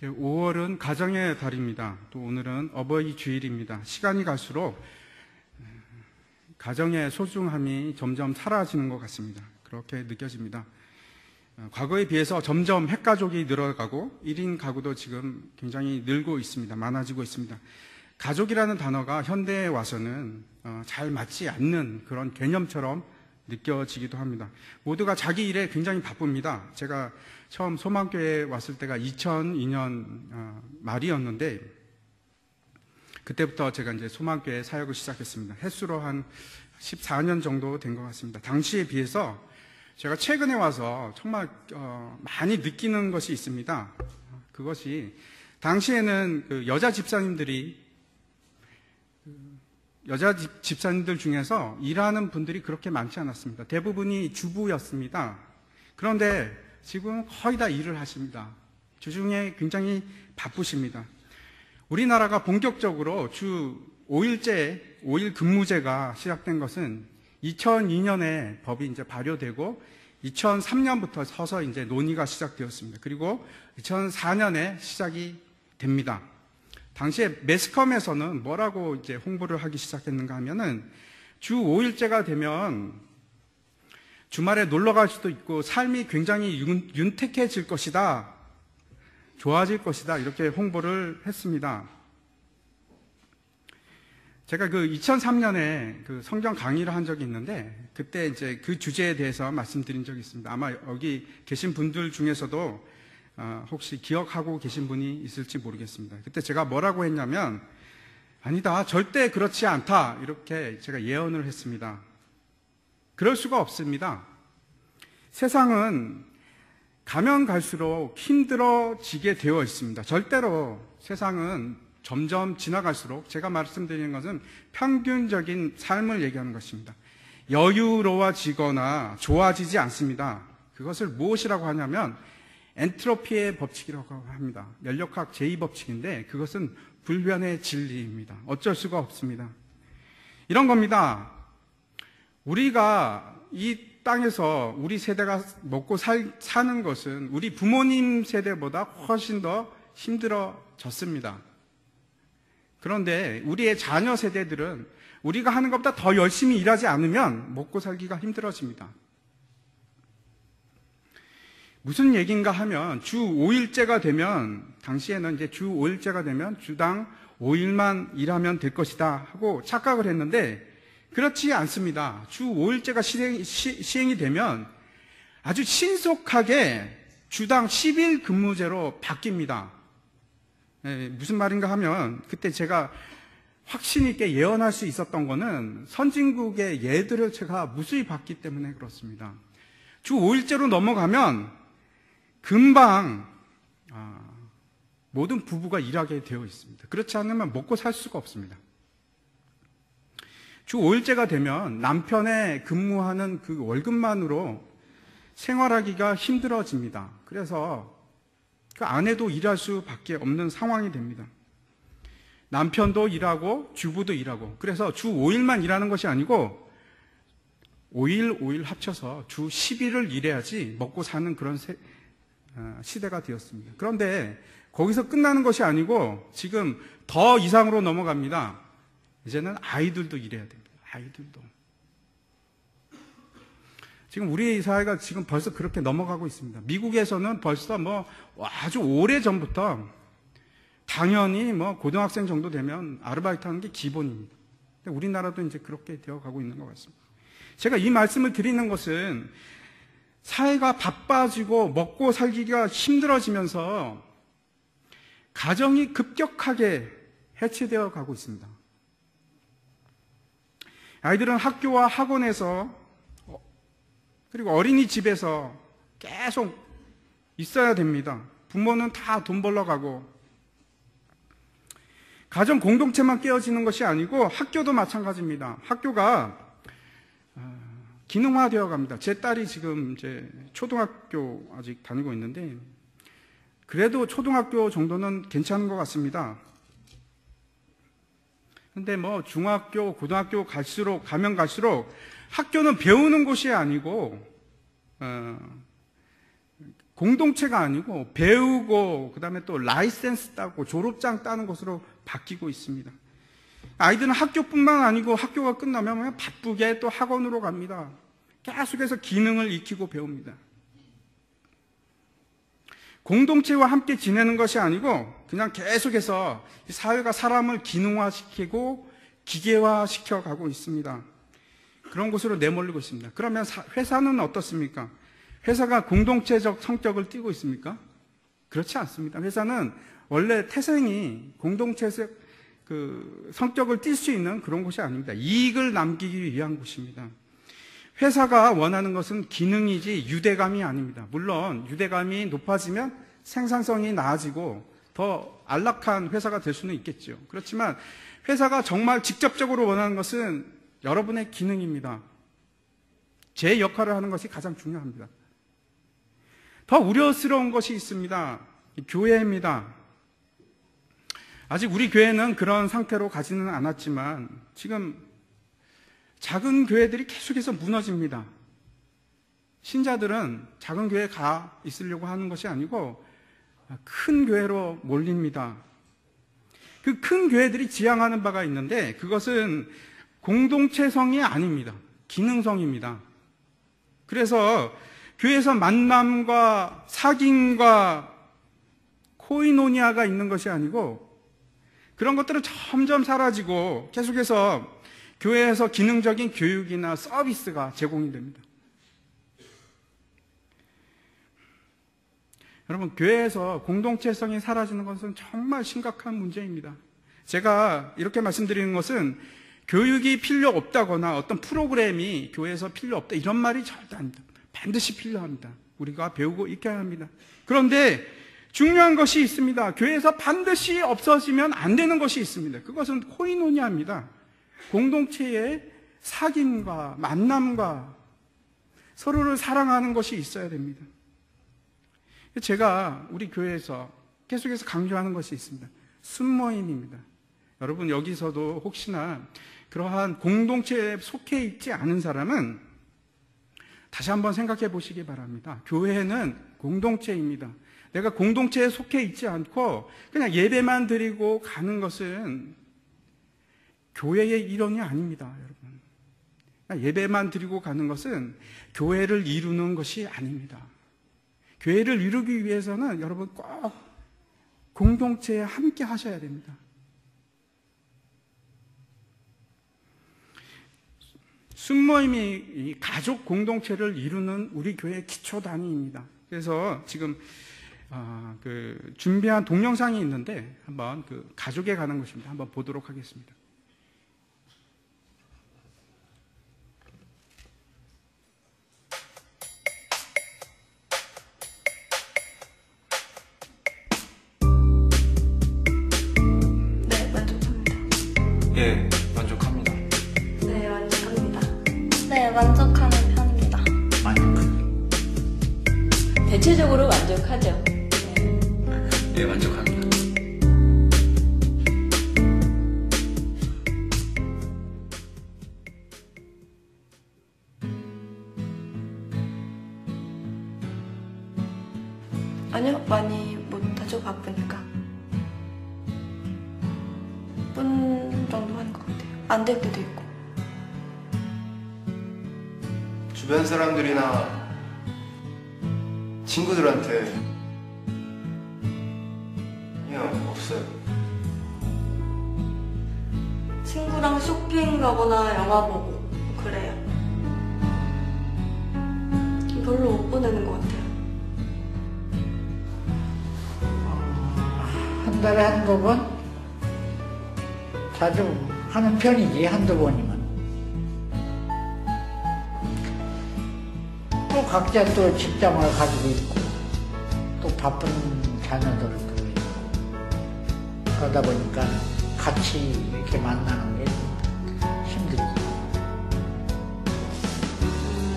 5월은 가정의 달입니다. 또 오늘은 어버이 주일입니다. 시간이 갈수록 가정의 소중함이 점점 사라지는 것 같습니다. 그렇게 느껴집니다. 과거에 비해서 점점 핵가족이 늘어가고 1인 가구도 지금 굉장히 늘고 있습니다. 많아지고 있습니다. 가족이라는 단어가 현대에 와서는 잘 맞지 않는 그런 개념처럼 느껴지기도 합니다. 모두가 자기 일에 굉장히 바쁩니다. 제가 처음 소망교회에 왔을 때가 2002년 말이었는데 그때부터 제가 이제 소망교회 사역을 시작했습니다. 횟수로 한 14년 정도 된 것 같습니다. 당시에 비해서 제가 최근에 와서 정말 많이 느끼는 것이 있습니다. 그것이 당시에는 그 여자 집사님들 중에서 일하는 분들이 그렇게 많지 않았습니다. 대부분이 주부였습니다. 그런데 지금 거의 다 일을 하십니다. 주중에 굉장히 바쁘십니다. 우리나라가 본격적으로 주 5일 근무제가 시작된 것은 2002년에 법이 이제 발효되고 2003년부터 서서 이제 논의가 시작되었습니다. 그리고 2004년에 시작이 됩니다. 당시에 매스컴에서는 뭐라고 이제 홍보를 하기 시작했는가 하면은 주 5일제가 되면 주말에 놀러 갈 수도 있고 삶이 굉장히 윤택해질 것이다. 좋아질 것이다. 이렇게 홍보를 했습니다. 제가 그 2003년에 그 성경 강의를 한 적이 있는데 그때 이제 그 주제에 대해서 말씀드린 적이 있습니다. 아마 여기 계신 분들 중에서도 혹시 기억하고 계신 분이 있을지 모르겠습니다. 그때 제가 뭐라고 했냐면 아니다, 절대 그렇지 않다 이렇게 제가 예언을 했습니다. 그럴 수가 없습니다. 세상은 가면 갈수록 힘들어지게 되어 있습니다. 절대로 세상은 점점 지나갈수록 제가 말씀드리는 것은 평균적인 삶을 얘기하는 것입니다. 여유로워지거나 좋아지지 않습니다. 그것을 무엇이라고 하냐면 엔트로피의 법칙이라고 합니다. 연력학 제2법칙인데 그것은 불변의 진리입니다. 어쩔 수가 없습니다. 이런 겁니다. 우리가 이 땅에서 우리 세대가 먹고 사는 것은 우리 부모님 세대보다 훨씬 더 힘들어졌습니다. 그런데 우리의 자녀 세대들은 우리가 하는 것보다 더 열심히 일하지 않으면 먹고 살기가 힘들어집니다. 무슨 얘기인가 하면 주 5일제가 되면 당시에는 이제 주 5일제가 되면 주당 5일만 일하면 될 것이다 하고 착각을 했는데 그렇지 않습니다. 주 5일제가 시행이 되면 아주 신속하게 주당 10일 근무제로 바뀝니다. 무슨 말인가 하면 그때 제가 확신 있게 예언할 수 있었던 거는 선진국의 예들을 제가 무수히 봤기 때문에 그렇습니다. 주 5일제로 넘어가면 금방 모든 부부가 일하게 되어 있습니다. 그렇지 않으면 먹고 살 수가 없습니다. 주 5일제가 되면 남편의 근무하는 그 월급만으로 생활하기가 힘들어집니다. 그래서 그 아내도 일할 수밖에 없는 상황이 됩니다. 남편도 일하고 주부도 일하고 그래서 주 5일만 일하는 것이 아니고 5일 합쳐서 주 10일을 일해야지 먹고 사는 그런 시대가 되었습니다. 그런데 거기서 끝나는 것이 아니고 지금 더 이상으로 넘어갑니다. 이제는 아이들도 일해야 됩니다. 아이들도. 지금 우리 사회가 지금 벌써 그렇게 넘어가고 있습니다. 미국에서는 벌써 아주 오래 전부터 당연히 고등학생 정도 되면 아르바이트 하는 게 기본입니다. 근데 우리나라도 이제 그렇게 되어 가고 있는 것 같습니다. 제가 이 말씀을 드리는 것은 사회가 바빠지고 먹고 살기가 힘들어지면서 가정이 급격하게 해체되어 가고 있습니다. 아이들은 학교와 학원에서 그리고 어린이집에서 계속 있어야 됩니다. 부모는 다 돈 벌러 가고 가정 공동체만 깨어지는 것이 아니고 학교도 마찬가지입니다. 학교가 기능화되어 갑니다. 제 딸이 지금 이제 초등학교 아직 다니고 있는데 그래도 초등학교 정도는 괜찮은 것 같습니다. 근데 중학교, 고등학교 가면 갈수록 학교는 배우는 곳이 아니고 공동체가 아니고 배우고 그다음에 또 라이센스 따고 졸업장 따는 것으로 바뀌고 있습니다. 아이들은 학교뿐만 아니고 학교가 끝나면 바쁘게 또 학원으로 갑니다. 계속해서 기능을 익히고 배웁니다. 공동체와 함께 지내는 것이 아니고 그냥 계속해서 사회가 사람을 기능화시키고 기계화시켜 가고 있습니다. 그런 곳으로 내몰리고 있습니다. 그러면 회사는 어떻습니까? 회사가 공동체적 성격을 띠고 있습니까? 그렇지 않습니다. 회사는 원래 태생이 공동체적 성격을 띌 수 있는 그런 곳이 아닙니다. 이익을 남기기 위한 곳입니다. 회사가 원하는 것은 기능이지 유대감이 아닙니다. 물론 유대감이 높아지면 생산성이 나아지고 더 안락한 회사가 될 수는 있겠죠. 그렇지만 회사가 정말 직접적으로 원하는 것은 여러분의 기능입니다. 제 역할을 하는 것이 가장 중요합니다. 더 우려스러운 것이 있습니다. 교회입니다. 아직 우리 교회는 그런 상태로 가지는 않았지만 지금 작은 교회들이 계속해서 무너집니다. 신자들은 작은 교회에 가 있으려고 하는 것이 아니고 큰 교회로 몰립니다. 그 큰 교회들이 지향하는 바가 있는데 그것은 공동체성이 아닙니다. 기능성입니다. 그래서 교회에서 만남과 사귐과 코이노니아가 있는 것이 아니고 그런 것들은 점점 사라지고 계속해서 교회에서 기능적인 교육이나 서비스가 제공이 됩니다. 여러분, 교회에서 공동체성이 사라지는 것은 정말 심각한 문제입니다. 제가 이렇게 말씀드리는 것은 교육이 필요 없다거나 어떤 프로그램이 교회에서 필요 없다 이런 말이 절대 아닙니다. 반드시 필요합니다. 우리가 배우고 익혀야 합니다. 그런데 중요한 것이 있습니다. 교회에서 반드시 없어지면 안 되는 것이 있습니다. 그것은 코이노니아입니다. 공동체의 사귐과 만남과 서로를 사랑하는 것이 있어야 됩니다. 제가 우리 교회에서 계속해서 강조하는 것이 있습니다. 순모임입니다. 여러분 여기서도 혹시나 그러한 공동체에 속해 있지 않은 사람은 다시 한번 생각해 보시기 바랍니다. 교회는 공동체입니다. 내가 공동체에 속해 있지 않고 그냥 예배만 드리고 가는 것은 교회의 일원이 아닙니다, 여러분. 예배만 드리고 가는 것은 교회를 이루는 것이 아닙니다. 교회를 이루기 위해서는 여러분 꼭 공동체에 함께 하셔야 됩니다. 순모임이 가족 공동체를 이루는 우리 교회의 기초 단위입니다. 그래서 지금 준비한 동영상이 있는데 한번 가족에 관한 것입니다. 한번 보도록 하겠습니다. 예, 만족합니다. 네, 만족합니다. 네, 만족하는 편입니다. 만족합니다. 대체적으로 만족하죠. 예, 만족합니다. 아니요, 많이 못하죠, 바쁘니까. 10분 정도 하는 것 같아요. 안 될 때도 있고. 주변 사람들이나 친구들한테 그냥 없어요. 친구랑 쇼핑 가거나 영화 보고 그래요. 별로 못 보내는 것 같아요. 한 달에 한두 번? 자주 하는 편이지, 한두 번이면. 또 각자 또 직장을 가지고 있고, 또 바쁜 자녀들도 있고, 그러다 보니까 같이 이렇게 만나는 게 힘들지.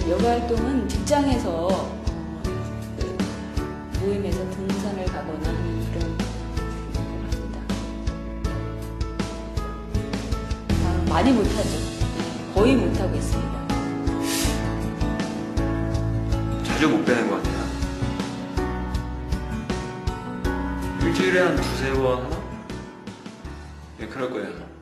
여가 활동은 직장에서 모임에서 등산을 가거나 하는 그런 걸 합니다. 많이 못하죠. 거의 못하고 있습니다. 자주 못 빼는 것 같아요. 일주일에 한 두세 번 하나? 네, 그럴 거예요.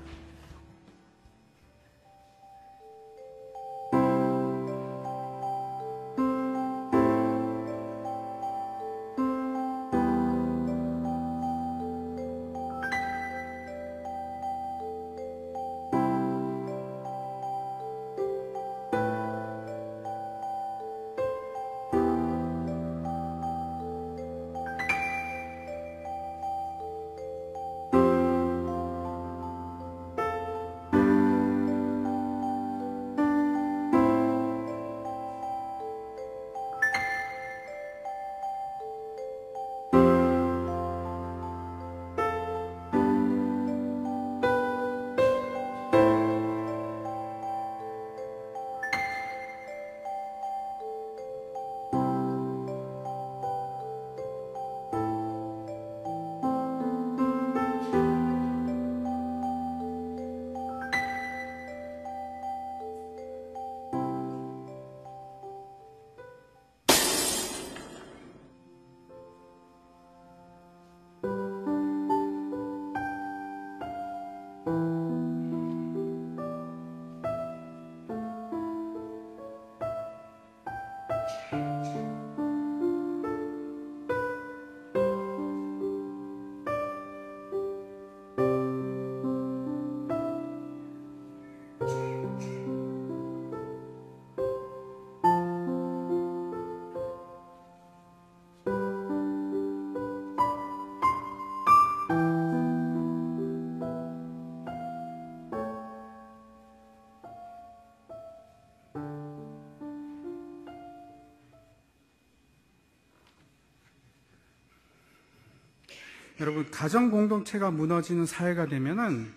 여러분, 가정 공동체가 무너지는 사회가 되면은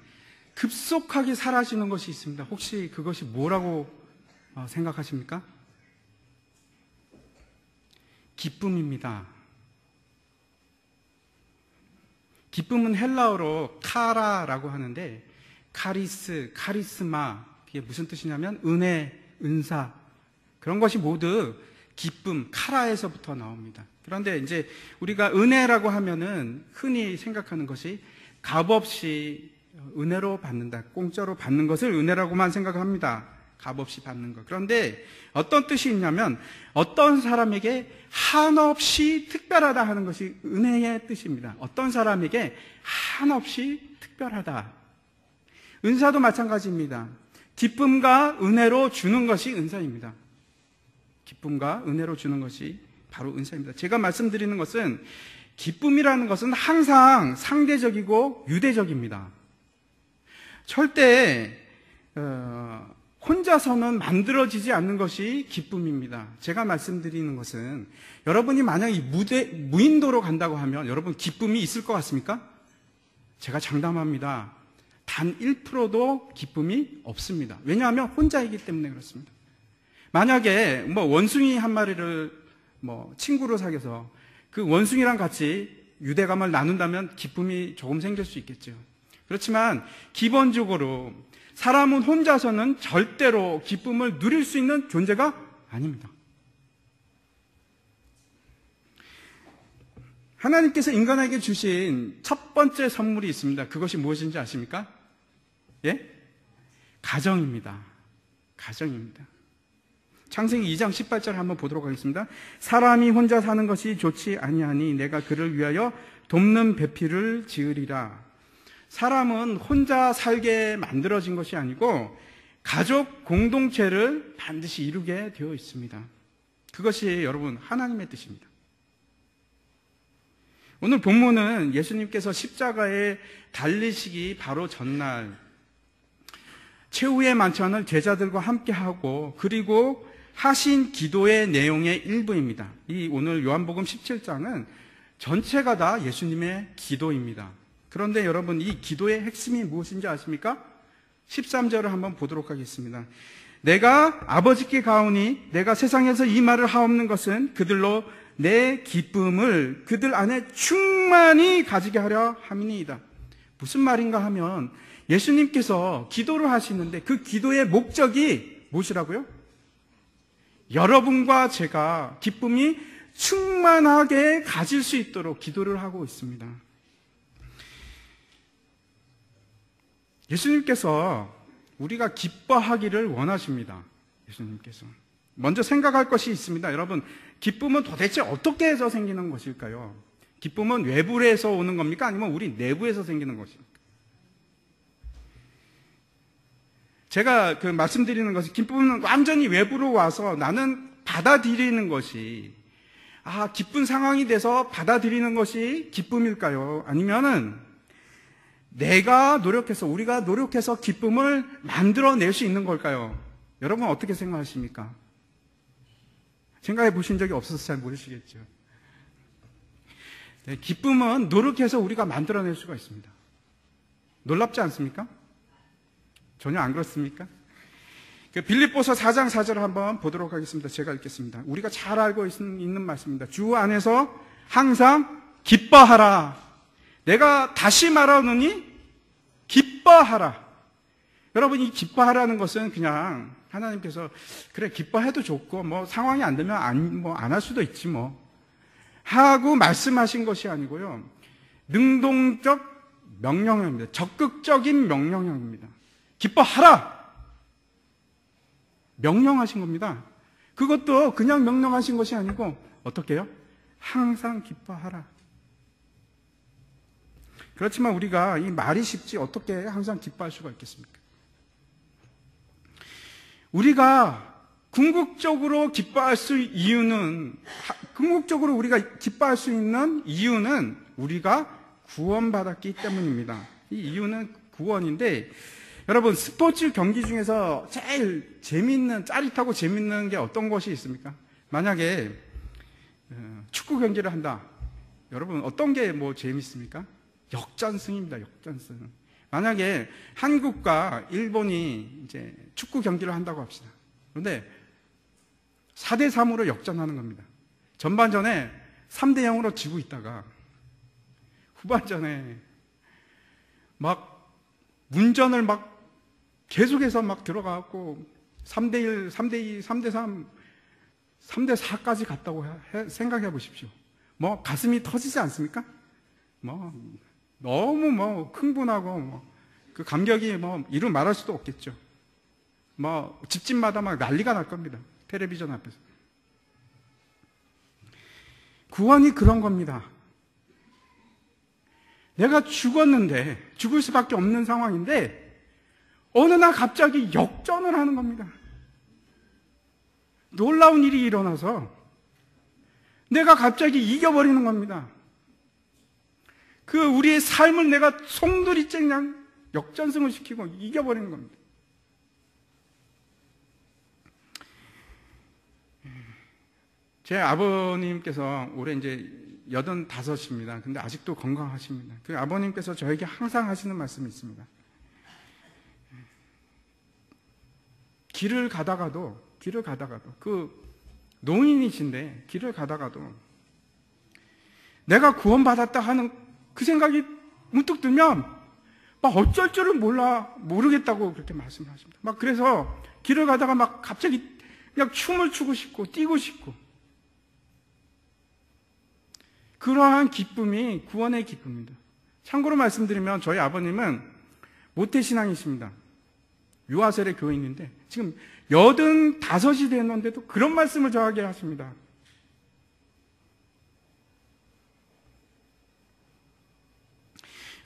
급속하게 사라지는 것이 있습니다. 혹시 그것이 뭐라고 생각하십니까? 기쁨입니다. 기쁨은 헬라어로 카라라고 하는데 카리스, 카리스마, 그게 무슨 뜻이냐면 은혜, 은사, 그런 것이 모두 기쁨, 카라에서부터 나옵니다. 그런데 이제 우리가 은혜라고 하면은 흔히 생각하는 것이 값없이 은혜로 받는다, 공짜로 받는 것을 은혜라고만 생각합니다. 값없이 받는 것. 그런데 어떤 뜻이 있냐면 어떤 사람에게 한없이 특별하다 하는 것이 은혜의 뜻입니다. 어떤 사람에게 한없이 특별하다. 은사도 마찬가지입니다. 기쁨과 은혜로 주는 것이 은사입니다. 기쁨과 은혜로 주는 것이 바로 은사입니다. 제가 말씀드리는 것은 기쁨이라는 것은 항상 상대적이고 유대적입니다. 절대 혼자서는 만들어지지 않는 것이 기쁨입니다. 제가 말씀드리는 것은 여러분이 만약 이 무인도로 간다고 하면 여러분 기쁨이 있을 것 같습니까? 제가 장담합니다. 단 1%도 기쁨이 없습니다. 왜냐하면 혼자이기 때문에 그렇습니다. 만약에 원숭이 한 마리를 친구로 사귀어서 그 원숭이랑 같이 유대감을 나눈다면 기쁨이 조금 생길 수 있겠죠. 그렇지만 기본적으로 사람은 혼자서는 절대로 기쁨을 누릴 수 있는 존재가 아닙니다. 하나님께서 인간에게 주신 첫 번째 선물이 있습니다. 그것이 무엇인지 아십니까? 예? 가정입니다. 가정입니다. 창세기 2장 18절 한번 보도록 하겠습니다. 사람이 혼자 사는 것이 좋지 아니하니 내가 그를 위하여 돕는 배필을 지으리라. 사람은 혼자 살게 만들어진 것이 아니고 가족 공동체를 반드시 이루게 되어 있습니다. 그것이 여러분 하나님의 뜻입니다. 오늘 본문은 예수님께서 십자가에 달리시기 바로 전날 최후의 만찬을 제자들과 함께 하고 그리고 하신 기도의 내용의 일부입니다. 이 오늘 요한복음 17장은 전체가 다 예수님의 기도입니다. 그런데 여러분 이 기도의 핵심이 무엇인지 아십니까? 13절을 한번 보도록 하겠습니다. 내가 아버지께 가오니 내가 세상에서 이 말을 하옵는 것은 그들로 내 기쁨을 그들 안에 충만히 가지게 하려 함이니이다. 무슨 말인가 하면 예수님께서 기도를 하시는데 그 기도의 목적이 무엇이라고요? 여러분과 제가 기쁨이 충만하게 가질 수 있도록 기도를 하고 있습니다. 예수님께서 우리가 기뻐하기를 원하십니다. 예수님께서. 먼저 생각할 것이 있습니다. 여러분, 기쁨은 도대체 어떻게 해서 생기는 것일까요? 기쁨은 외부에서 오는 겁니까? 아니면 우리 내부에서 생기는 것입니까? 제가 말씀드리는 것은 기쁨은 완전히 외부로 와서 나는 받아들이는 것이, 기쁜 상황이 돼서 받아들이는 것이 기쁨일까요? 아니면은 내가 노력해서, 우리가 노력해서 기쁨을 만들어낼 수 있는 걸까요? 여러분 어떻게 생각하십니까? 생각해 보신 적이 없어서 잘 모르시겠죠. 네, 기쁨은 노력해서 우리가 만들어낼 수가 있습니다. 놀랍지 않습니까? 전혀 안 그렇습니까? 빌립보서 4장 4절을 한번 보도록 하겠습니다. 제가 읽겠습니다. 우리가 잘 알고 있는 말씀입니다. 주 안에서 항상 기뻐하라. 내가 다시 말하노니 기뻐하라. 여러분, 이 기뻐하라는 것은 그냥 하나님께서 그래 기뻐해도 좋고 뭐 상황이 안 되면 안 할 수도 있지 뭐 하고 말씀하신 것이 아니고요. 능동적 명령형입니다. 적극적인 명령형입니다. 기뻐하라! 명령하신 겁니다. 그것도 그냥 명령하신 것이 아니고 어떻게 해요? 항상 기뻐하라. 그렇지만 우리가 이 말이 쉽지 어떻게 항상 기뻐할 수가 있겠습니까? 우리가 궁극적으로 우리가 기뻐할 수 있는 이유는 우리가 구원받았기 때문입니다. 이 이유는 구원인데, 여러분, 스포츠 경기 중에서 제일 짜릿하고 재밌는 게 어떤 것이 있습니까? 만약에 축구 경기를 한다. 여러분, 어떤 게 재밌습니까? 역전승입니다. 역전승. 만약에 한국과 일본이 이제 축구 경기를 한다고 합시다. 그런데 4대3으로 역전하는 겁니다. 전반전에 3대0으로 지고 있다가 후반전에 문전을 계속해서 들어가고 3대1, 3대2, 3대3, 3대4까지 갔다고 생각해 보십시오. 가슴이 터지지 않습니까? 너무 흥분하고 그 감격이 이루 말할 수도 없겠죠. 집집마다 난리가 날 겁니다. 텔레비전 앞에서. 구원이 그런 겁니다. 내가 죽었는데, 죽을 수밖에 없는 상황인데 어느 날 갑자기 역전을 하는 겁니다. 놀라운 일이 일어나서 내가 갑자기 이겨버리는 겁니다. 우리의 삶을 내가 송두리째 그냥 역전승을 시키고 이겨버리는 겁니다. 제 아버님께서 올해 이제 85입니다. 근데 아직도 건강하십니다. 그 아버님께서 저에게 항상 하시는 말씀이 있습니다. 길을 가다가도 노인이신데 길을 가다가도 내가 구원받았다 하는 그 생각이 문득 들면 어쩔 줄을 모르겠다고 그렇게 말씀을 하십니다. 그래서 길을 가다가 갑자기 그냥 춤을 추고 싶고 뛰고 싶고, 그러한 기쁨이 구원의 기쁨입니다. 참고로 말씀드리면 저희 아버님은 모태신앙이십니다. 유아세례 교인인데 지금 85이 됐는데도 그런 말씀을 저에게 하십니다.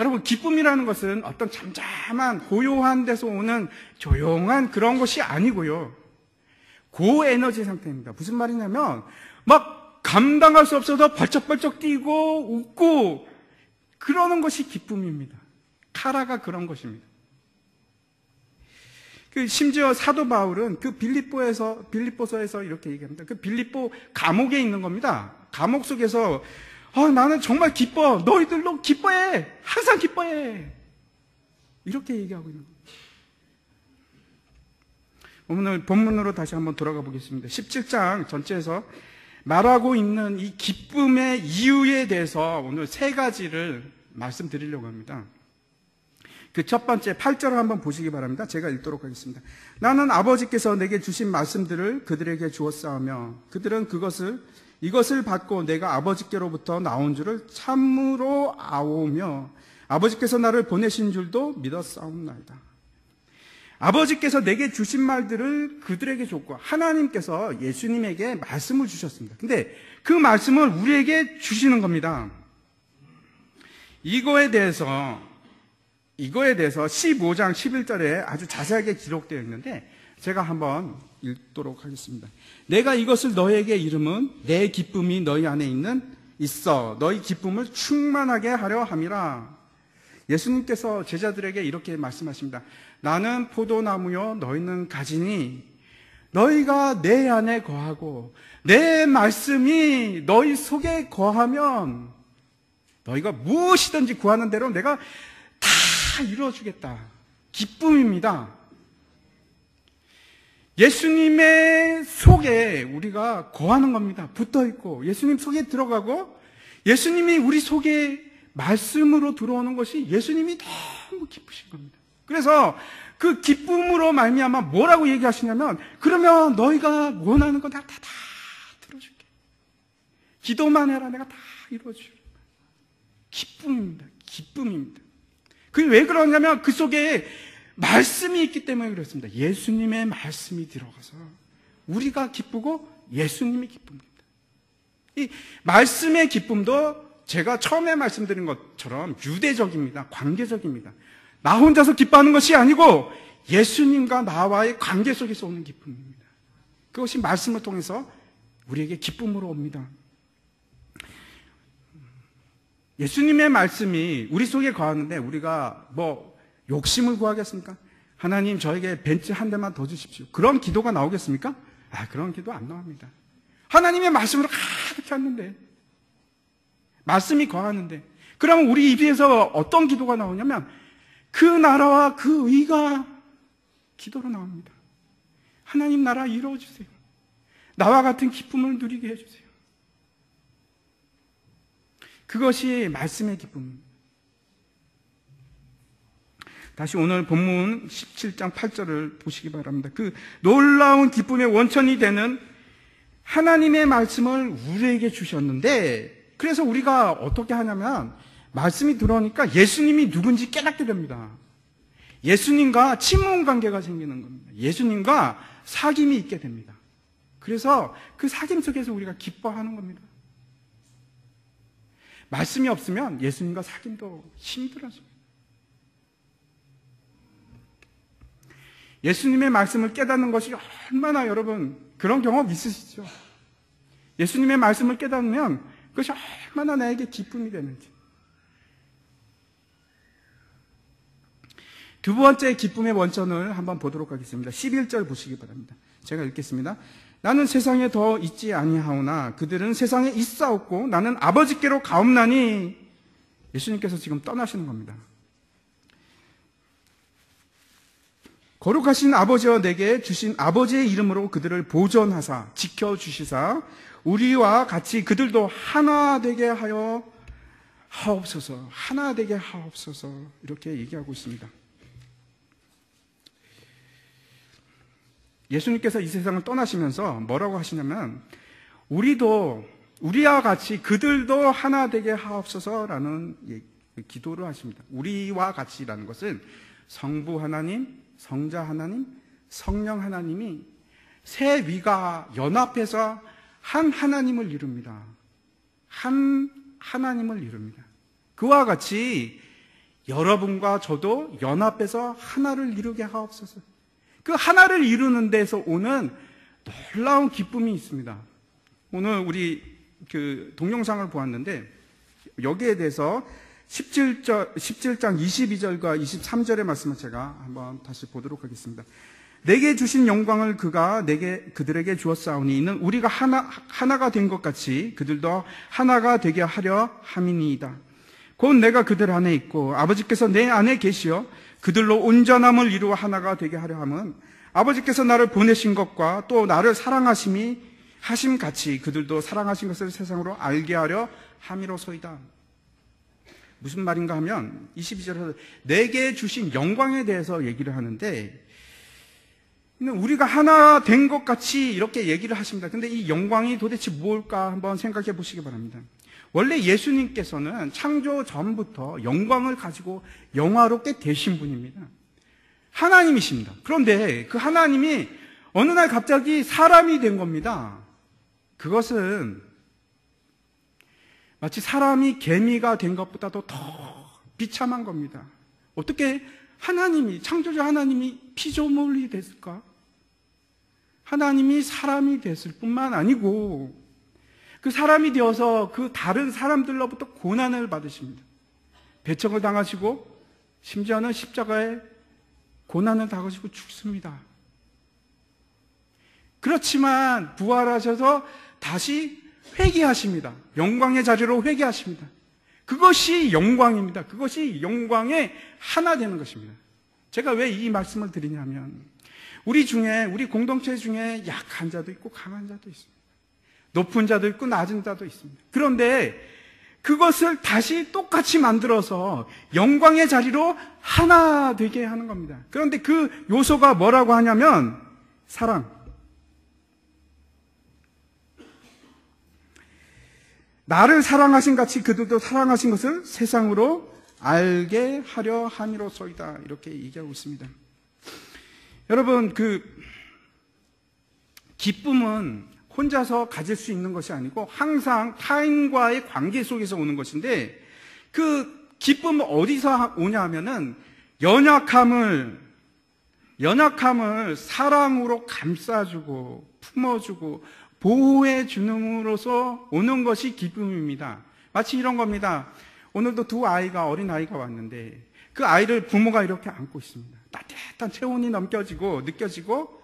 여러분, 기쁨이라는 것은 어떤 잠잠한 고요한 데서 오는 조용한 그런 것이 아니고요. 고에너지 상태입니다. 무슨 말이냐면 감당할 수 없어서 벌쩍벌쩍 뛰고 웃고 그러는 것이 기쁨입니다. 카라가 그런 것입니다. 심지어 사도 바울은 빌립보서에서 이렇게 얘기합니다. 빌립보 감옥에 있는 겁니다. 감옥 속에서 나는 정말 기뻐. 너희들도 기뻐해. 항상 기뻐해. 이렇게 얘기하고 있는 겁니다. 오늘 본문으로 다시 한번 돌아가 보겠습니다. 17장 전체에서 말하고 있는 이 기쁨의 이유에 대해서 오늘 3가지를 말씀드리려고 합니다. 그 첫 번째 8절을 한번 보시기 바랍니다. 제가 읽도록 하겠습니다. 나는 아버지께서 내게 주신 말씀들을 그들에게 주었사오며 그들은 이것을 받고 내가 아버지께로부터 나온 줄을 참으로 아오며 아버지께서 나를 보내신 줄도 믿었사옵나이다. 아버지께서 내게 주신 말들을 그들에게 줬고 하나님께서 예수님에게 말씀을 주셨습니다. 근데 그 말씀을 우리에게 주시는 겁니다. 이거에 대해서 15장 11절에 아주 자세하게 기록되어 있는데 제가 한번 읽도록 하겠습니다. 내가 이것을 너희에게 이름은 내 기쁨이 너희 안에 있어 너희 기쁨을 충만하게 하려 함이라. 예수님께서 제자들에게 이렇게 말씀하십니다. 나는 포도나무요 너희는 가지니 너희가 내 안에 거하고 내 말씀이 너희 속에 거하면 너희가 무엇이든지 구하는 대로 내가 다 이루어주겠다. 기쁨입니다. 예수님의 속에 우리가 거하는 겁니다. 붙어있고 예수님 속에 들어가고 예수님이 우리 속에 말씀으로 들어오는 것이 예수님이 너무 기쁘신 겁니다. 그래서 그 기쁨으로 말미암아 뭐라고 얘기하시냐면 그러면 너희가 원하는 거 내가 다 들어줄게. 기도만 해라. 내가 다 이루어줄게. 기쁨입니다. 기쁨입니다. 그게 왜 그러냐면 그 속에 말씀이 있기 때문에 그렇습니다. 예수님의 말씀이 들어가서 우리가 기쁘고 예수님이 기쁩니다. 이 말씀의 기쁨도 제가 처음에 말씀드린 것처럼 유대적입니다. 관계적입니다. 나 혼자서 기뻐하는 것이 아니고 예수님과 나와의 관계 속에서 오는 기쁨입니다. 그것이 말씀을 통해서 우리에게 기쁨으로 옵니다. 예수님의 말씀이 우리 속에 거하는데 우리가 뭐 욕심을 구하겠습니까? 하나님 저에게 벤츠 한 대만 더 주십시오. 그런 기도가 나오겠습니까? 그런 기도 안 나옵니다. 하나님의 말씀으로 가득 찼는데 말씀이 거하는데 그러면 우리 입에서 어떤 기도가 나오냐면 그 나라와 그 의가 기도로 나옵니다. 하나님 나라 이루어주세요. 나와 같은 기쁨을 누리게 해주세요. 그것이 말씀의 기쁨입니다. 다시 오늘 본문 17장 8절을 보시기 바랍니다. 그 놀라운 기쁨의 원천이 되는 하나님의 말씀을 우리에게 주셨는데 그래서 우리가 어떻게 하냐면 말씀이 들어오니까 예수님이 누군지 깨닫게 됩니다. 예수님과 친분 관계가 생기는 겁니다. 예수님과 사귐이 있게 됩니다. 그래서 그 사귐 속에서 우리가 기뻐하는 겁니다. 말씀이 없으면 예수님과 사귐도 힘들어집니다. 예수님의 말씀을 깨닫는 것이 얼마나 여러분 그런 경험 있으시죠? 예수님의 말씀을 깨닫으면 그것이 얼마나 나에게 기쁨이 되는지. 두 번째 기쁨의 원천을 한번 보도록 하겠습니다. 11절 보시기 바랍니다. 제가 읽겠습니다. 나는 세상에 더 있지 아니하오나 그들은 세상에 있사옵고 나는 아버지께로 가옵나니. 예수님께서 지금 떠나시는 겁니다. 거룩하신 아버지와 내게 주신 아버지의 이름으로 그들을 보존하사 지켜주시사 우리와 같이 그들도 하나 되게 하여 하옵소서. 하나 되게 하옵소서. 이렇게 얘기하고 있습니다. 예수님께서 이 세상을 떠나시면서 뭐라고 하시냐면 우리와 같이 그들도 하나 되게 하옵소서라는 기도를 하십니다. 우리와 같이라는 것은 성부 하나님, 성자 하나님, 성령 하나님이 세 위가 연합해서 한 하나님을 이룹니다. 한 하나님을 이룹니다. 그와 같이 여러분과 저도 연합해서 하나를 이루게 하옵소서. 그 하나를 이루는 데서 오는 놀라운 기쁨이 있습니다. 오늘 우리 그 동영상을 보았는데 여기에 대해서 17장 22절과 23절의 말씀을 제가 한번 다시 보도록 하겠습니다. 내게 주신 영광을 그가 그들에게 주었사오니 이는 우리가 하나가 된 것 같이 그들도 하나가 되게 하려 함이니이다. 곧 내가 그들 안에 있고 아버지께서 내 안에 계시어 그들로 온전함을 이루어 하나가 되게 하려 함은 아버지께서 나를 보내신 것과 또 나를 사랑하심 같이 그들도 사랑하신 것을 세상으로 알게 하려 함이로소이다. 무슨 말인가 하면 22절에서 내게 주신 영광에 대해서 얘기를 하는데 우리가 하나 된 것 같이 이렇게 얘기를 하십니다. 근데 이 영광이 도대체 뭘까 한번 생각해 보시기 바랍니다. 원래 예수님께서는 창조 전부터 영광을 가지고 영화롭게 되신 분입니다. 하나님이십니다. 그런데 그 하나님이 어느 날 갑자기 사람이 된 겁니다. 그것은 마치 사람이 개미가 된 것보다도 더 비참한 겁니다. 어떻게 하나님이, 창조주 하나님이 피조물이 됐을까? 하나님이 사람이 됐을 뿐만 아니고 그 사람이 되어서 그 다른 사람들로부터 고난을 받으십니다. 배척을 당하시고 심지어는 십자가에 고난을 당하시고 죽습니다. 그렇지만 부활하셔서 다시 회개하십니다. 영광의 자리로 회개하십니다. 그것이 영광입니다. 그것이 영광의 하나 되는 것입니다. 제가 왜 이 말씀을 드리냐면 우리 공동체 중에 약한 자도 있고 강한 자도 있습니다. 높은 자도 있고 낮은 자도 있습니다. 그런데 그것을 다시 똑같이 만들어서 영광의 자리로 하나 되게 하는 겁니다. 그런데 그 요소가 뭐라고 하냐면 사랑. 나를 사랑하신 같이 그들도 사랑하신 것을 세상으로 알게 하려 함이로소이다. 이렇게 얘기하고 있습니다. 여러분, 기쁨은 혼자서 가질 수 있는 것이 아니고 항상 타인과의 관계 속에서 오는 것인데 그 기쁨은 어디서 오냐 하면은 연약함을 사랑으로 감싸주고 품어주고 보호해 주는으로서 오는 것이 기쁨입니다. 마치 이런 겁니다. 오늘도 두 어린 아이가 왔는데 그 아이를 부모가 이렇게 안고 있습니다. 따뜻한 체온이 느껴지고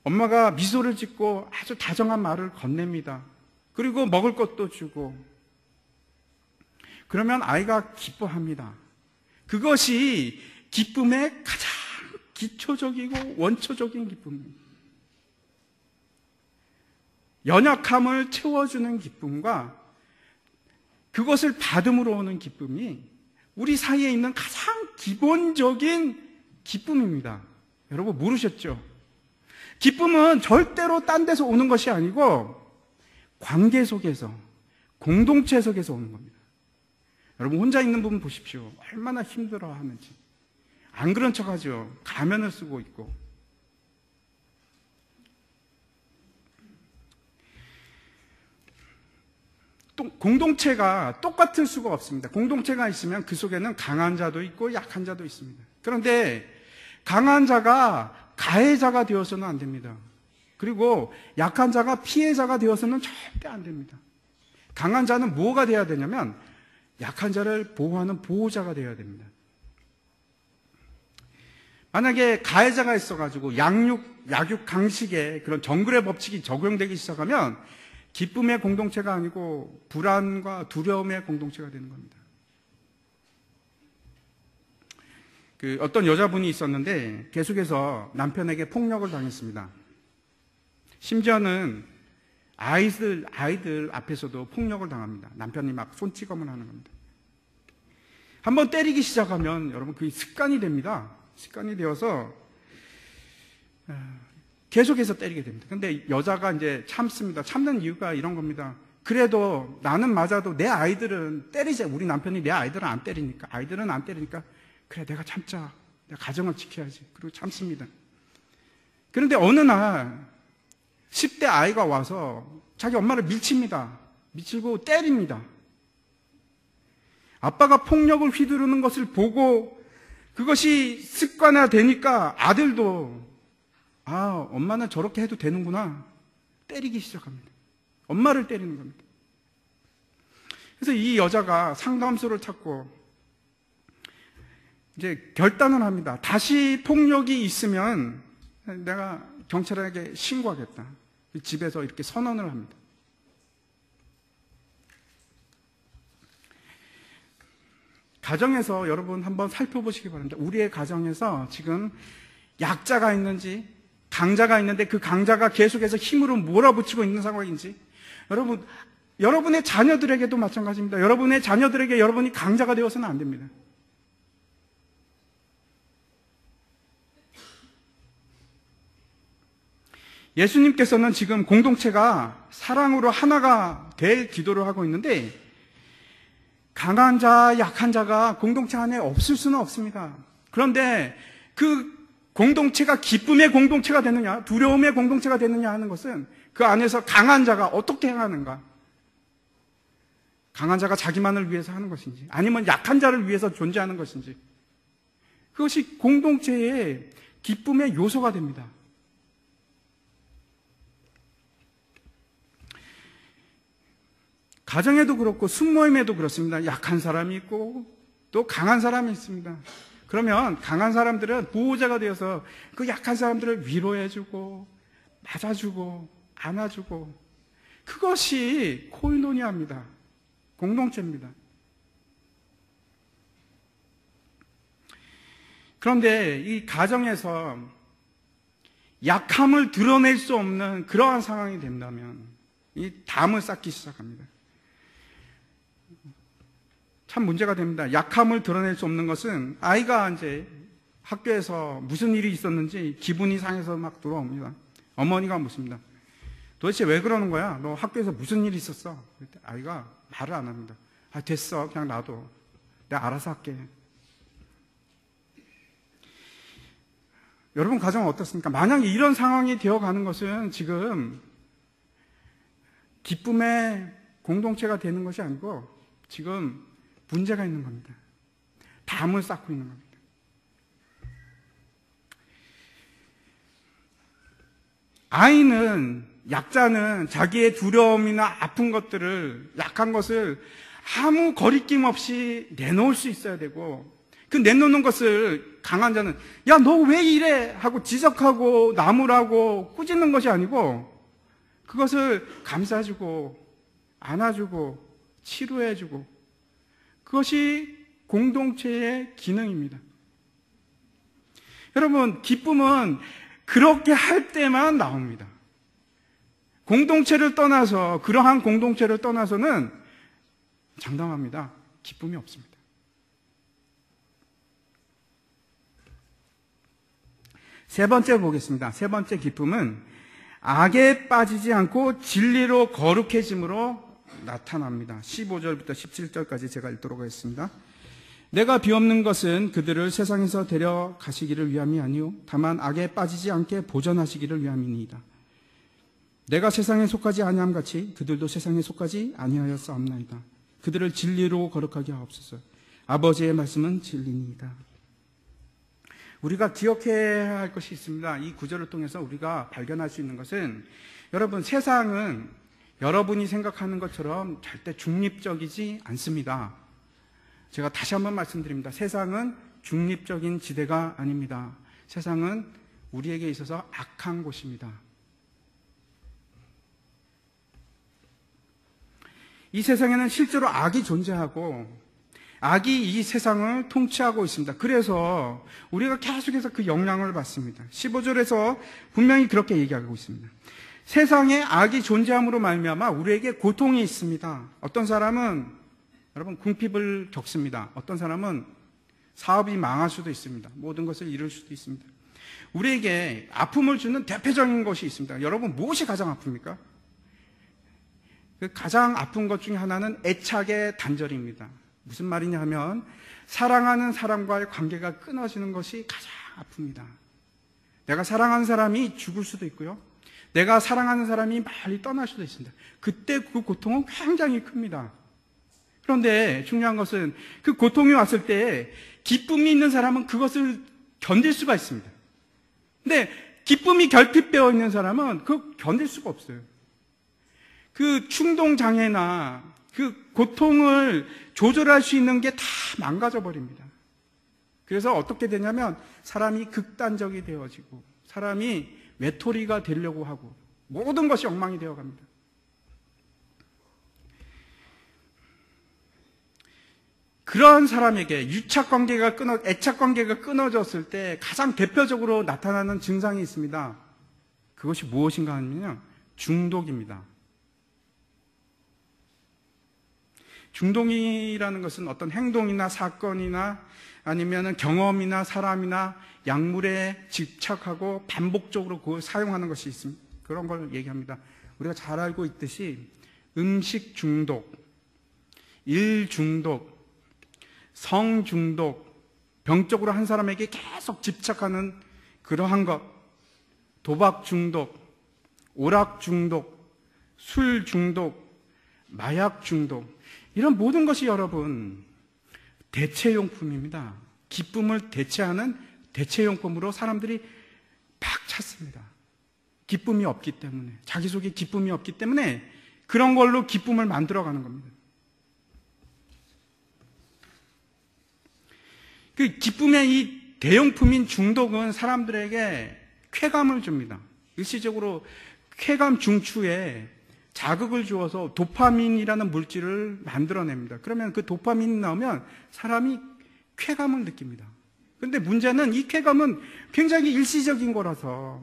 엄마가 미소를 짓고 아주 다정한 말을 건넵니다. 그리고 먹을 것도 주고 그러면 아이가 기뻐합니다. 그것이 기쁨의 가장 기초적이고 원초적인 기쁨입니다. 연약함을 채워주는 기쁨과 그것을 받음으로 오는 기쁨이 우리 사이에 있는 가장 기본적인 기쁨입니다. 여러분 모르셨죠? 기쁨은 절대로 딴 데서 오는 것이 아니고 관계 속에서, 공동체 속에서 오는 겁니다. 여러분 혼자 있는 부분 보십시오. 얼마나 힘들어하는지. 안 그런 척하죠. 가면을 쓰고 있고. 또 공동체가 똑같을 수가 없습니다. 공동체가 있으면 그 속에는 강한 자도 있고 약한 자도 있습니다. 그런데 강한 자가 가해자가 되어서는 안 됩니다. 그리고 약한 자가 피해자가 되어서는 절대 안 됩니다. 강한 자는 뭐가 돼야 되냐면 약한 자를 보호하는 보호자가 되어야 됩니다. 만약에 가해자가 있어가지고 약육 강식의 그런 정글의 법칙이 적용되기 시작하면 기쁨의 공동체가 아니고 불안과 두려움의 공동체가 되는 겁니다. 어떤 여자분이 있었는데 계속해서 남편에게 폭력을 당했습니다. 심지어는 아이들 앞에서도 폭력을 당합니다. 남편이 막 손찌검을 하는 겁니다. 한번 때리기 시작하면 여러분 그게 습관이 됩니다. 습관이 되어서 계속해서 때리게 됩니다. 근데 여자가 이제 참습니다. 참는 이유가 이런 겁니다. 그래도 나는 맞아도 내 아이들은 때리자. 우리 남편이 내 아이들은 안 때리니까. 그래 내가 참자. 내가 가정을 지켜야지. 그리고 참습니다. 그런데 어느 날 10대 아이가 와서 자기 엄마를 밀칩니다. 밀치고 때립니다. 아빠가 폭력을 휘두르는 것을 보고 그것이 습관화되니까 아들도 엄마는 저렇게 해도 되는구나. 때리기 시작합니다. 엄마를 때리는 겁니다. 그래서 이 여자가 상담소를 찾고 이제 결단을 합니다. 다시 폭력이 있으면 내가 경찰에게 신고하겠다. 집에서 이렇게 선언을 합니다. 가정에서 여러분 한번 살펴보시기 바랍니다. 우리의 가정에서 지금 약자가 있는지 강자가 있는데 그 강자가 계속해서 힘으로 몰아붙이고 있는 상황인지 여러분의 자녀들에게도 마찬가지입니다. 여러분의 자녀들에게 여러분이 강자가 되어서는 안 됩니다. 예수님께서는 지금 공동체가 사랑으로 하나가 될 기도를 하고 있는데 강한 자, 약한 자가 공동체 안에 없을 수는 없습니다. 그런데 그 공동체가 기쁨의 공동체가 되느냐, 두려움의 공동체가 되느냐 하는 것은 그 안에서 강한 자가 어떻게 행하는가. 강한 자가 자기만을 위해서 하는 것인지, 아니면 약한 자를 위해서 존재하는 것인지, 그것이 공동체의 기쁨의 요소가 됩니다. 가정에도 그렇고 숙모임에도 그렇습니다. 약한 사람이 있고 또 강한 사람이 있습니다. 그러면 강한 사람들은 보호자가 되어서 그 약한 사람들을 위로해주고 맞아주고 안아주고, 그것이 코이노니아입니다. 공동체입니다. 그런데 이 가정에서 약함을 드러낼 수 없는 그러한 상황이 된다면 이 담을 쌓기 시작합니다. 참 문제가 됩니다. 약함을 드러낼 수 없는 것은 아이가 이제 학교에서 무슨 일이 있었는지 기분이 상해서 막 돌아옵니다. 어머니가 묻습니다. 도대체 왜 그러는 거야? 너 학교에서 무슨 일이 있었어? 그때 아이가 말을 안 합니다. 아, 됐어. 그냥 놔둬. 내가 알아서 할게. 여러분 가정은 어떻습니까? 만약에 이런 상황이 되어가는 것은 지금 기쁨의 공동체가 되는 것이 아니고 지금 문제가 있는 겁니다. 담을 쌓고 있는 겁니다. 아이는, 약자는 자기의 두려움이나 아픈 것들을, 약한 것을 아무 거리낌 없이 내놓을 수 있어야 되고, 그 내놓는 것을 강한 자는 야, 너 왜 이래? 하고 지적하고 나무라고 꾸짖는 것이 아니고 그것을 감싸주고 안아주고 치료해주고, 그것이 공동체의 기능입니다. 여러분, 기쁨은 그렇게 할 때만 나옵니다. 공동체를 떠나서, 그러한 공동체를 떠나서는 장담합니다. 기쁨이 없습니다. 세 번째 보겠습니다. 세 번째 기쁨은 악에 빠지지 않고 진리로 거룩해짐으로 나타납니다. 15절부터 17절까지 제가 읽도록 하겠습니다. 내가 비옵는 것은 그들을 세상에서 데려가시기를 위함이 아니요 다만 악에 빠지지 않게 보전하시기를 위함이니이다. 내가 세상에 속하지 아니함 같이 그들도 세상에 속하지 아니하였사옵나이다. 그들을 진리로 거룩하게 하옵소서. 아버지의 말씀은 진리니이다. 우리가 기억해야 할 것이 있습니다. 이 구절을 통해서 우리가 발견할 수 있는 것은, 여러분, 세상은 여러분이 생각하는 것처럼 절대 중립적이지 않습니다. 제가 다시 한번 말씀드립니다. 세상은 중립적인 지대가 아닙니다. 세상은 우리에게 있어서 악한 곳입니다. 이 세상에는 실제로 악이 존재하고 악이 이 세상을 통치하고 있습니다. 그래서 우리가 계속해서 그 영향을 받습니다. 15절에서 분명히 그렇게 얘기하고 있습니다. 세상에 악이 존재함으로 말미암아 우리에게 고통이 있습니다. 어떤 사람은, 여러분, 궁핍을 겪습니다. 어떤 사람은 사업이 망할 수도 있습니다. 모든 것을 잃을 수도 있습니다. 우리에게 아픔을 주는 대표적인 것이 있습니다. 여러분, 무엇이 가장 아픕니까? 그 가장 아픈 것 중에 하나는 애착의 단절입니다. 무슨 말이냐 하면, 사랑하는 사람과의 관계가 끊어지는 것이 가장 아픕니다. 내가 사랑하는 사람이 죽을 수도 있고요, 내가 사랑하는 사람이 멀리 떠날 수도 있습니다. 그때 그 고통은 굉장히 큽니다. 그런데 중요한 것은 그 고통이 왔을 때 기쁨이 있는 사람은 그것을 견딜 수가 있습니다. 근데 기쁨이 결핍되어 있는 사람은 그걸 견딜 수가 없어요. 그 충동장애나 그 고통을 조절할 수 있는 게 다 망가져 버립니다. 그래서 어떻게 되냐면 사람이 극단적이 되어지고 사람이 외톨이가 되려고 하고 모든 것이 엉망이 되어 갑니다. 그런 사람에게 애착 관계가 끊어졌을 때 가장 대표적으로 나타나는 증상이 있습니다. 그것이 무엇인가 하면요, 중독입니다. 중독이라는 것은 어떤 행동이나 사건이나 아니면 경험이나 사람이나 약물에 집착하고 반복적으로 그걸 사용하는 것이 있습니다. 그런 걸 얘기합니다. 우리가 잘 알고 있듯이 음식 중독, 일 중독, 성 중독, 병적으로 한 사람에게 계속 집착하는 그러한 것, 도박 중독, 오락 중독, 술 중독, 마약 중독, 이런 모든 것이 여러분 대체용품입니다. 기쁨을 대체하는 대체용품으로 사람들이 막 찾습니다. 기쁨이 없기 때문에, 자기 속에 기쁨이 없기 때문에 그런 걸로 기쁨을 만들어가는 겁니다. 그 기쁨의 이 대용품인 중독은 사람들에게 쾌감을 줍니다. 일시적으로 쾌감 중추에 자극을 주어서 도파민이라는 물질을 만들어냅니다. 그러면 그 도파민이 나오면 사람이 쾌감을 느낍니다. 그런데 문제는 이 쾌감은 굉장히 일시적인 거라서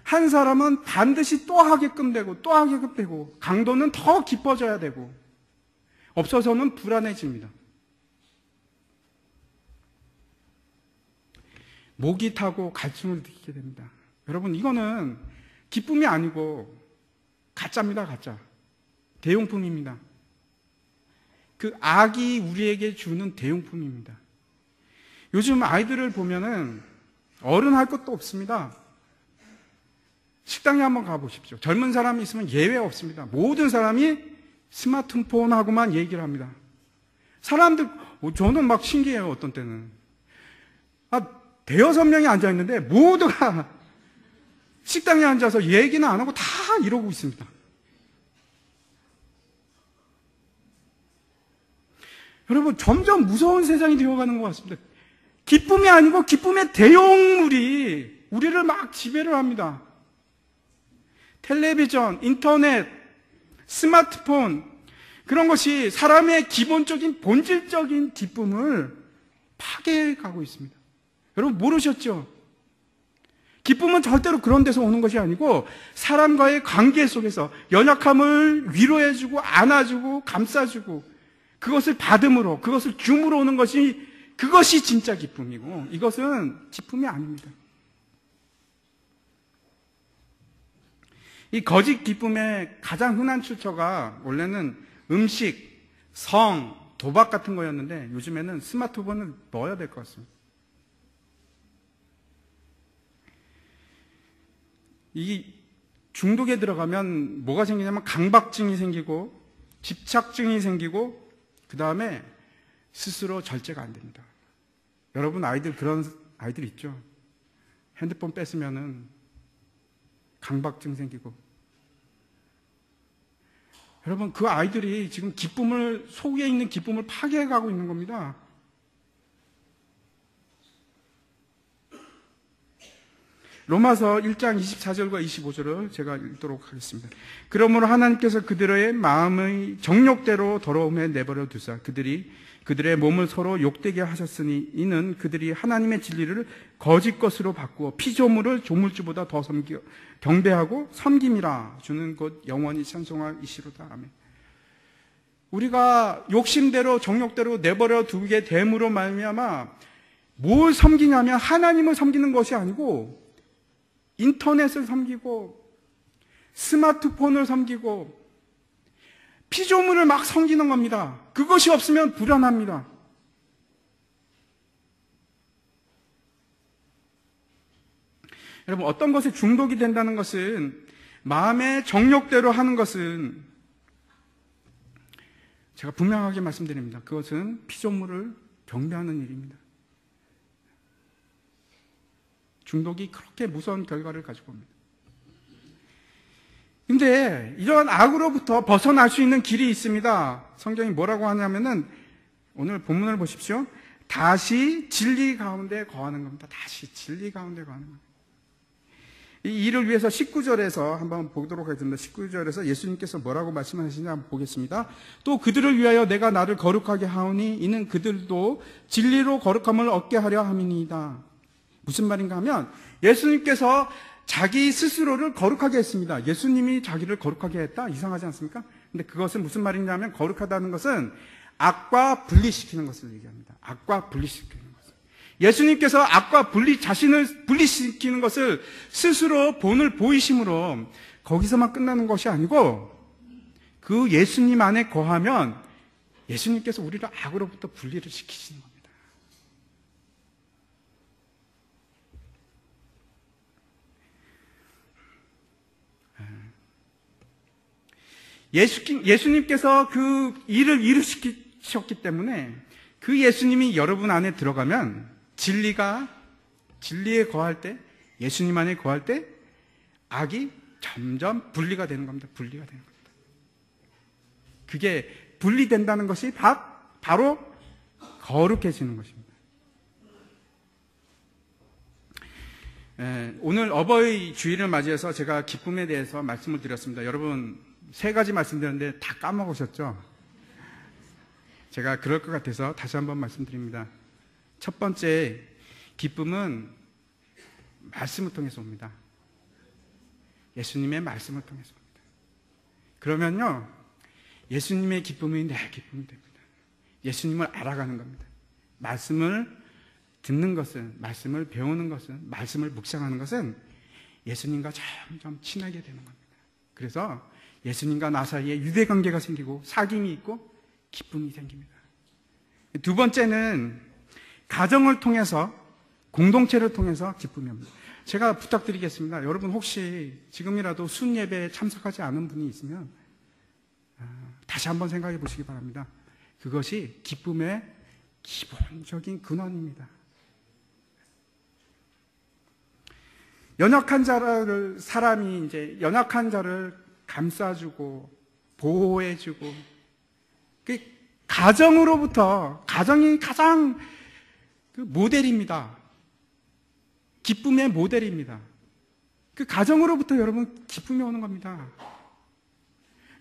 한 사람은 반드시 또 하게끔 되고 또 하게끔 되고 강도는 더 깊어져야 되고 없어서는 불안해집니다. 목이 타고 갈증을 느끼게 됩니다. 여러분, 이거는 기쁨이 아니고 가짜입니다. 가짜. 대용품입니다. 그 악이 우리에게 주는 대용품입니다. 요즘 아이들을 보면은 어른 할 것도 없습니다. 식당에 한번 가보십시오. 젊은 사람이 있으면 예외 없습니다. 모든 사람이 스마트폰하고만 얘기를 합니다. 사람들, 저는 막 신기해요. 어떤 때는. 대여섯 명이 앉아있는데 모두가 식당에 앉아서 얘기는 안 하고 다 이러고 있습니다. 여러분, 점점 무서운 세상이 되어가는 것 같습니다. 기쁨이 아니고 기쁨의 대용물이 우리를 막 지배를 합니다. 텔레비전, 인터넷, 스마트폰, 그런 것이 사람의 기본적인 본질적인 기쁨을 파괴해가고 있습니다. 여러분, 모르셨죠? 기쁨은 절대로 그런 데서 오는 것이 아니고 사람과의 관계 속에서 연약함을 위로해주고 안아주고 감싸주고 그것을 받음으로, 그것을 줌으로 오는 것이, 그것이 진짜 기쁨이고 이것은 기쁨이 아닙니다. 이 거짓 기쁨의 가장 흔한 출처가 원래는 음식, 성, 도박 같은 거였는데 요즘에는 스마트폰을 넣어야 될 것 같습니다. 이 중독에 들어가면 뭐가 생기냐면 강박증이 생기고 집착증이 생기고 그 다음에 스스로 절제가 안 됩니다. 여러분 아이들 그런 아이들 있죠? 핸드폰 뺏으면은 강박증 생기고 여러분 그 아이들이 지금 기쁨을 속에 있는 기쁨을 파괴해가고 있는 겁니다. 로마서 1장 24절과 25절을 제가 읽도록 하겠습니다. 그러므로 하나님께서 그들의 마음의 정욕대로 더러움에 내버려 두사 그들의 몸을 서로 욕되게 하셨으니 이는 그들이 하나님의 진리를 거짓 것으로 바꾸어 피조물을 조물주보다 더 경배하고 섬김이라 주는 곧 영원히 찬송할 이시로다. 아멘. 우리가 욕심대로 정욕대로 내버려 두게 됨으로 말미암아 뭘 섬기냐면 하나님을 섬기는 것이 아니고 인터넷을 섬기고 스마트폰을 섬기고 피조물을 막 섬기는 겁니다. 그것이 없으면 불안합니다. 여러분 어떤 것에 중독이 된다는 것은 마음의 정욕대로 하는 것은 제가 분명하게 말씀드립니다. 그것은 피조물을 경배하는 일입니다. 중독이 그렇게 무서운 결과를 가지고 옵니다. 근데 이런 악으로부터 벗어날 수 있는 길이 있습니다. 성경이 뭐라고 하냐면은 오늘 본문을 보십시오. 다시 진리 가운데 거하는 겁니다. 다시 진리 가운데 거하는 겁니다. 이 일을 위해서 19절에서 한번 보도록 하겠습니다. 19절에서 예수님께서 뭐라고 말씀하시냐 한번 보겠습니다. 또 그들을 위하여 내가 나를 거룩하게 하오니 이는 그들도 진리로 거룩함을 얻게 하려 함이니이다. 무슨 말인가 하면 예수님께서 자기 스스로를 거룩하게 했습니다. 예수님이 자기를 거룩하게 했다? 이상하지 않습니까? 근데 그것은 무슨 말이냐면 거룩하다는 것은 악과 분리시키는 것을 얘기합니다. 악과 분리시키는 것을. 예수님께서 악과 자신을 분리시키는 것을 스스로 본을 보이심으로 거기서만 끝나는 것이 아니고 그 예수님 안에 거하면 예수님께서 우리를 악으로부터 분리를 시키시는 겁니다. 예수님께서 그 일을 이루시켰기 때문에 그 예수님이 여러분 안에 들어가면 진리에 거할 때, 예수님 안에 거할 때 악이 점점 분리가 되는 겁니다. 분리가 되는 겁니다. 그게 분리된다는 것이 바로 거룩해지는 것입니다. 오늘 어버이 주일을 맞이해서 제가 기쁨에 대해서 말씀을 드렸습니다. 여러분 3가지 말씀드렸는데 다 까먹으셨죠? 제가 그럴 것 같아서 다시 한번 말씀드립니다. 첫 번째, 기쁨은 말씀을 통해서 옵니다. 예수님의 말씀을 통해서 옵니다. 그러면요, 예수님의 기쁨이 내 기쁨이 됩니다. 예수님을 알아가는 겁니다. 말씀을 듣는 것은, 말씀을 배우는 것은, 말씀을 묵상하는 것은 예수님과 점점 친하게 되는 겁니다. 그래서 예수님과 나 사이에 유대관계가 생기고 사귐이 있고 기쁨이 생깁니다. 두 번째는 가정을 통해서, 공동체를 통해서 기쁨이 옵니다. 제가 부탁드리겠습니다. 여러분 혹시 지금이라도 순예배에 참석하지 않은 분이 있으면 다시 한번 생각해 보시기 바랍니다. 그것이 기쁨의 기본적인 근원입니다. 연약한 자를 감싸주고 보호해주고, 가정으로부터, 가정이 가장 그 모델입니다. 기쁨의 모델입니다. 그 가정으로부터 여러분 기쁨이 오는 겁니다.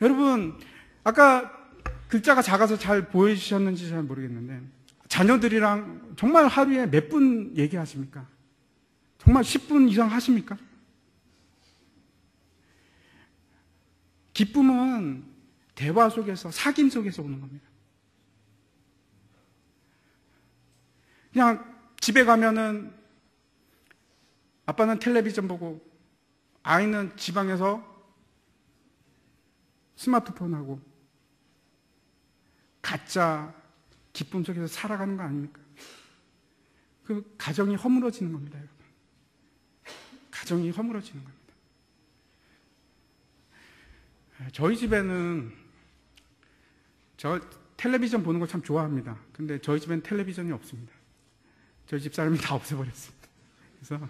여러분 아까 글자가 작아서 잘 보여주셨는지 잘 모르겠는데, 자녀들이랑 정말 하루에 몇 분 얘기하십니까? 정말 10분 이상 하십니까? 기쁨은 대화 속에서, 사귐 속에서 오는 겁니다. 그냥 집에 가면은 아빠는 텔레비전 보고 아이는 지방에서 스마트폰 하고 가짜 기쁨 속에서 살아가는 거 아닙니까? 그 가정이 허물어지는 겁니다, 여러분. 가정이 허물어지는 겁니다. 저희 집에는, 저 텔레비전 보는 걸 참 좋아합니다. 근데 저희 집엔 텔레비전이 없습니다. 저희 집 사람이 다 없애버렸습니다. 그래서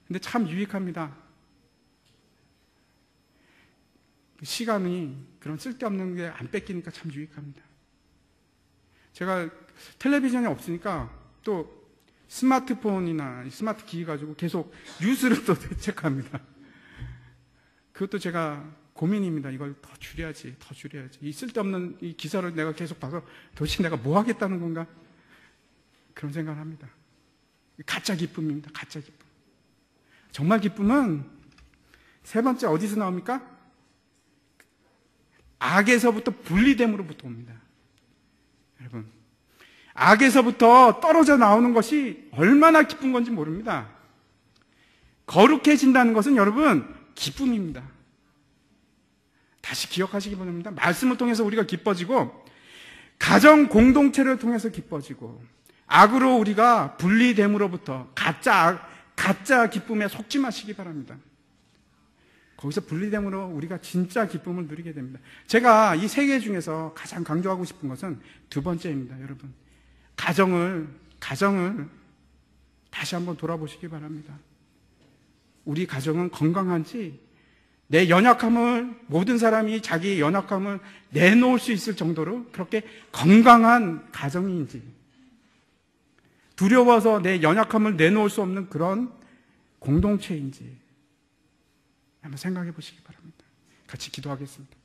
근데 참 유익합니다. 시간이 그런 쓸데없는 게 안 뺏기니까 참 유익합니다. 제가 텔레비전이 없으니까 또 스마트폰이나 스마트 기기 가지고 계속 뉴스를 또 체크합니다. 그것도 제가 고민입니다. 이걸 더 줄여야지. 이 쓸데없는 이 기사를 내가 계속 봐서 도대체 내가 뭐 하겠다는 건가? 그런 생각을 합니다. 가짜 기쁨입니다. 가짜 기쁨. 정말 기쁨은 세 번째 어디서 나옵니까? 악에서부터 분리됨으로부터 옵니다. 여러분, 악에서부터 떨어져 나오는 것이 얼마나 기쁜 건지 모릅니다. 거룩해진다는 것은 여러분 기쁨입니다. 다시 기억하시기 바랍니다. 말씀을 통해서 우리가 기뻐지고, 가정 공동체를 통해서 기뻐지고, 악으로 우리가 분리됨으로부터 가짜 기쁨에 속지 마시기 바랍니다. 거기서 분리됨으로 우리가 진짜 기쁨을 누리게 됩니다. 제가 이 3개 중에서 가장 강조하고 싶은 것은 두 번째입니다, 여러분. 가정을 다시 한번 돌아보시기 바랍니다. 우리 가정은 건강한지, 내 연약함을, 모든 사람이 자기 연약함을 내놓을 수 있을 정도로 그렇게 건강한 가정인지, 두려워서 내 연약함을 내놓을 수 없는 그런 공동체인지 한번 생각해 보시기 바랍니다. 같이 기도하겠습니다.